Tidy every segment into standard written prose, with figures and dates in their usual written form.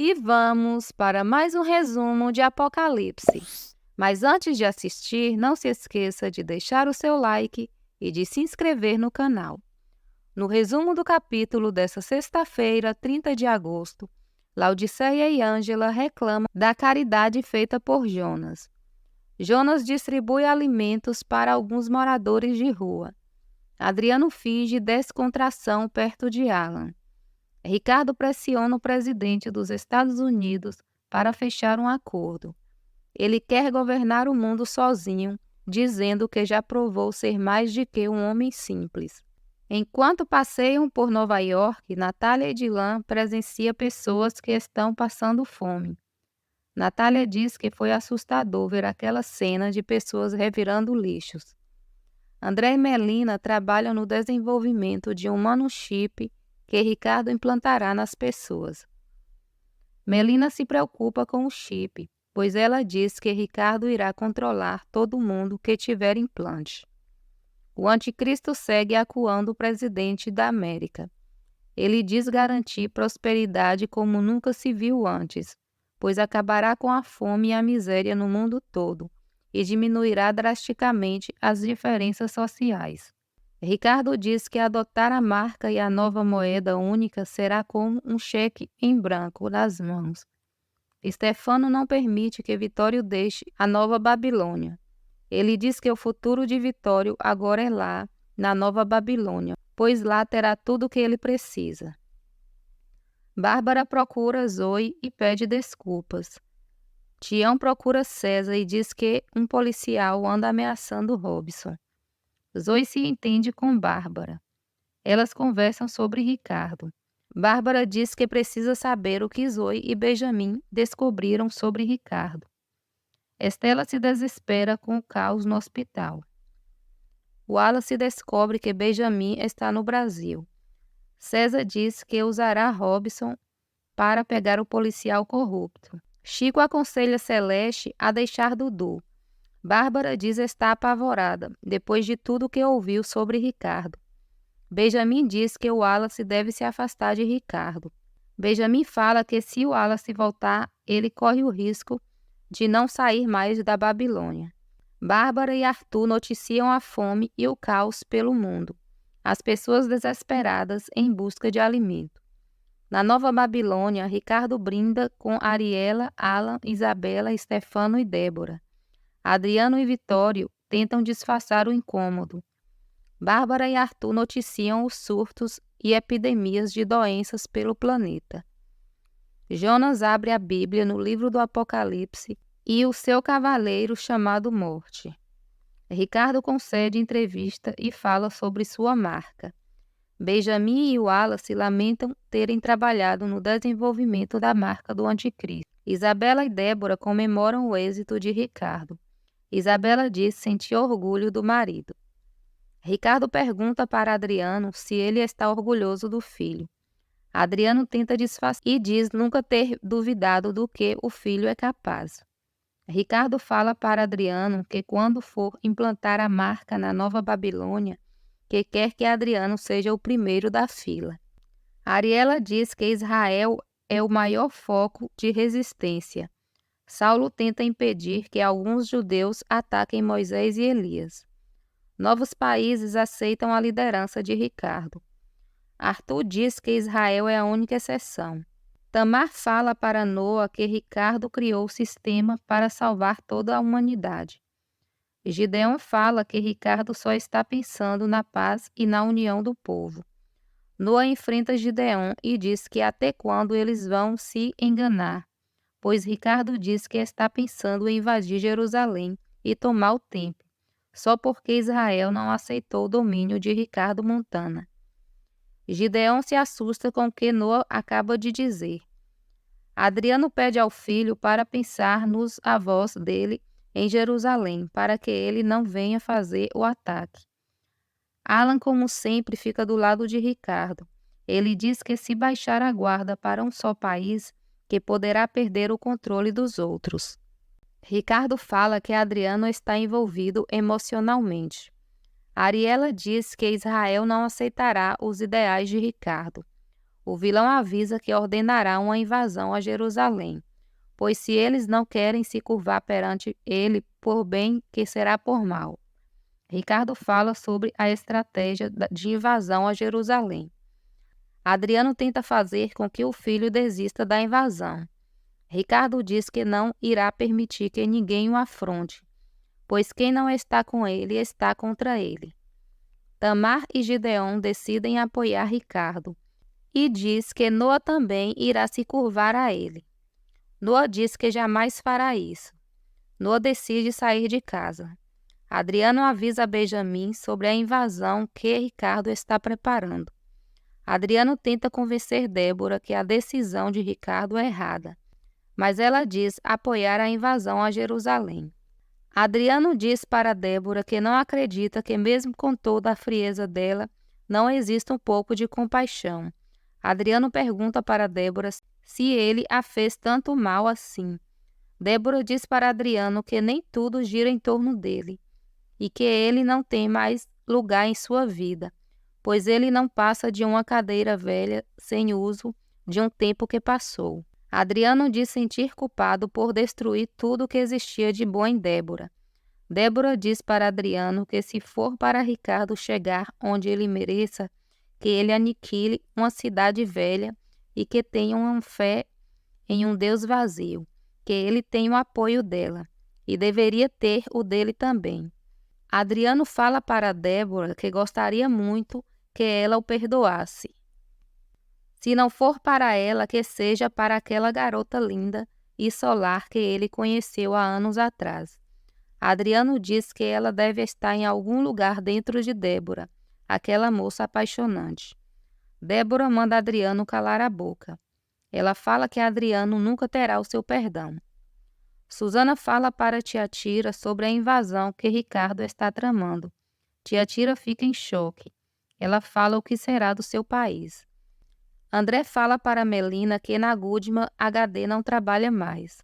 E vamos para mais um resumo de Apocalipse. Mas antes de assistir, não se esqueça de deixar o seu like e de se inscrever no canal. No resumo do capítulo dessa sexta-feira, 30 de agosto, Laodiceia e Ângela reclamam da caridade feita por Jonas. Jonas distribui alimentos para alguns moradores de rua. Adriano finge descontração perto de Alan. Ricardo pressiona o presidente dos Estados Unidos para fechar um acordo. Ele quer governar o mundo sozinho, dizendo que já provou ser mais do que um homem simples. Enquanto passeiam por Nova York, Natália e Dylan presenciam pessoas que estão passando fome. Natália diz que foi assustador ver aquela cena de pessoas revirando lixos. André e Melina trabalham no desenvolvimento de um nanochip que Ricardo implantará nas pessoas. Melina se preocupa com o chip, pois ela diz que Ricardo irá controlar todo mundo que tiver implante. O anticristo segue acuando o presidente da América. Ele diz garantir prosperidade como nunca se viu antes, pois acabará com a fome e a miséria no mundo todo e diminuirá drasticamente as diferenças sociais. Ricardo diz que adotar a marca e a nova moeda única será como um cheque em branco nas mãos. Stefano não permite que Vitório deixe a Nova Babilônia. Ele diz que o futuro de Vitório agora é lá, na Nova Babilônia, pois lá terá tudo o que ele precisa. Bárbara procura Zoe e pede desculpas. Tião procura César e diz que um policial anda ameaçando Robson. Zoe se entende com Bárbara. Elas conversam sobre Ricardo. Bárbara diz que precisa saber o que Zoe e Benjamin descobriram sobre Ricardo. Estela se desespera com o caos no hospital. Wallace descobre que Benjamin está no Brasil. César diz que usará Robson para pegar o policial corrupto. Chico aconselha Celeste a deixar Dudu. Bárbara diz estar apavorada, depois de tudo que ouviu sobre Ricardo. Benjamin diz que o Wallace deve se afastar de Ricardo. Benjamin fala que se o Wallace voltar, ele corre o risco de não sair mais da Babilônia. Bárbara e Arthur noticiam a fome e o caos pelo mundo. As pessoas desesperadas em busca de alimento. Na Nova Babilônia, Ricardo brinda com Ariela, Alan, Isabela, Stefano e Débora. Adriano e Vitório tentam disfarçar o incômodo. Bárbara e Arthur noticiam os surtos e epidemias de doenças pelo planeta. Jonas abre a Bíblia no livro do Apocalipse e o seu cavaleiro chamado Morte. Ricardo concede entrevista e fala sobre sua marca. Benjamin e Wallace lamentam terem trabalhado no desenvolvimento da marca do anticristo. Isabela e Débora comemoram o êxito de Ricardo. Isabela diz sentir orgulho do marido. Ricardo pergunta para Adriano se ele está orgulhoso do filho. Adriano tenta disfarçar e diz nunca ter duvidado do que o filho é capaz. Ricardo fala para Adriano que quando for implantar a marca na Nova Babilônia, que quer que Adriano seja o primeiro da fila. Ariela diz que Israel é o maior foco de resistência. Saulo tenta impedir que alguns judeus ataquem Moisés e Elias. Novos países aceitam a liderança de Ricardo. Arthur diz que Israel é a única exceção. Tamar fala para Noa que Ricardo criou o sistema para salvar toda a humanidade. Gideão fala que Ricardo só está pensando na paz e na união do povo. Noa enfrenta Gideão e diz que até quando eles vão se enganar, pois Ricardo diz que está pensando em invadir Jerusalém e tomar o templo, só porque Israel não aceitou o domínio de Ricardo Montana. Gideão se assusta com o que Noa acaba de dizer. Adriano pede ao filho para pensar nos avós dele em Jerusalém, para que ele não venha fazer o ataque. Alan, como sempre, fica do lado de Ricardo. Ele diz que se baixar a guarda para um só país, que poderá perder o controle dos outros. Ricardo fala que Adriano está envolvido emocionalmente. Ariela diz que Israel não aceitará os ideais de Ricardo. O vilão avisa que ordenará uma invasão a Jerusalém, pois se eles não querem se curvar perante ele por bem, que será por mal. Ricardo fala sobre a estratégia de invasão a Jerusalém. Adriano tenta fazer com que o filho desista da invasão. Ricardo diz que não irá permitir que ninguém o afronte, pois quem não está com ele está contra ele. Tamar e Gideon decidem apoiar Ricardo e diz que Noa também irá se curvar a ele. Noa diz que jamais fará isso. Noa decide sair de casa. Adriano avisa Benjamim sobre a invasão que Ricardo está preparando. Adriano tenta convencer Débora que a decisão de Ricardo é errada, mas ela diz apoiar a invasão a Jerusalém. Adriano diz para Débora que não acredita que, mesmo com toda a frieza dela, não exista um pouco de compaixão. Adriano pergunta para Débora se ele a fez tanto mal assim. Débora diz para Adriano que nem tudo gira em torno dele e que ele não tem mais lugar em sua vida, pois ele não passa de uma cadeira velha sem uso de um tempo que passou. Adriano diz sentir culpado por destruir tudo o que existia de bom em Débora. Débora diz para Adriano que se for para Ricardo chegar onde ele mereça, que ele aniquile uma cidade velha e que tenha uma fé em um Deus vazio, que ele tem o apoio dela e deveria ter o dele também. Adriano fala para Débora que gostaria muito que ela o perdoasse. Se não for para ela, que seja para aquela garota linda e solar que ele conheceu há anos atrás. Adriano diz que ela deve estar em algum lugar dentro de Débora, aquela moça apaixonante. Débora manda Adriano calar a boca. Ela fala que Adriano nunca terá o seu perdão. Susana fala para Tiatira sobre a invasão que Ricardo está tramando. Tiatira fica em choque. Ela fala o que será do seu país. André fala para Melina que na Goodman HD não trabalha mais.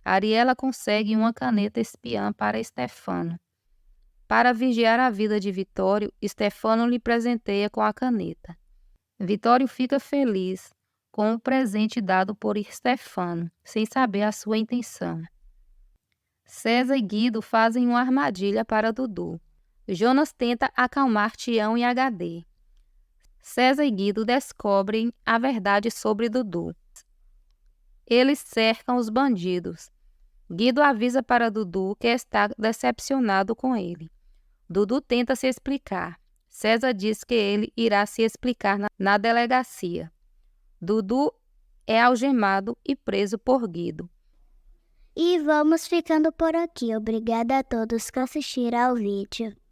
Ariela consegue uma caneta espiã para Stefano. Para vigiar a vida de Vitório, Stefano lhe presenteia com a caneta. Vitório fica feliz com o presente dado por Stefano, sem saber a sua intenção. César e Guido fazem uma armadilha para Dudu. Jonas tenta acalmar Tião e HD. César e Guido descobrem a verdade sobre Dudu. Eles cercam os bandidos. Guido avisa para Dudu que está decepcionado com ele. Dudu tenta se explicar. César diz que ele irá se explicar na delegacia. Dudu é algemado e preso por Guido. E vamos ficando por aqui. Obrigada a todos que assistiram ao vídeo.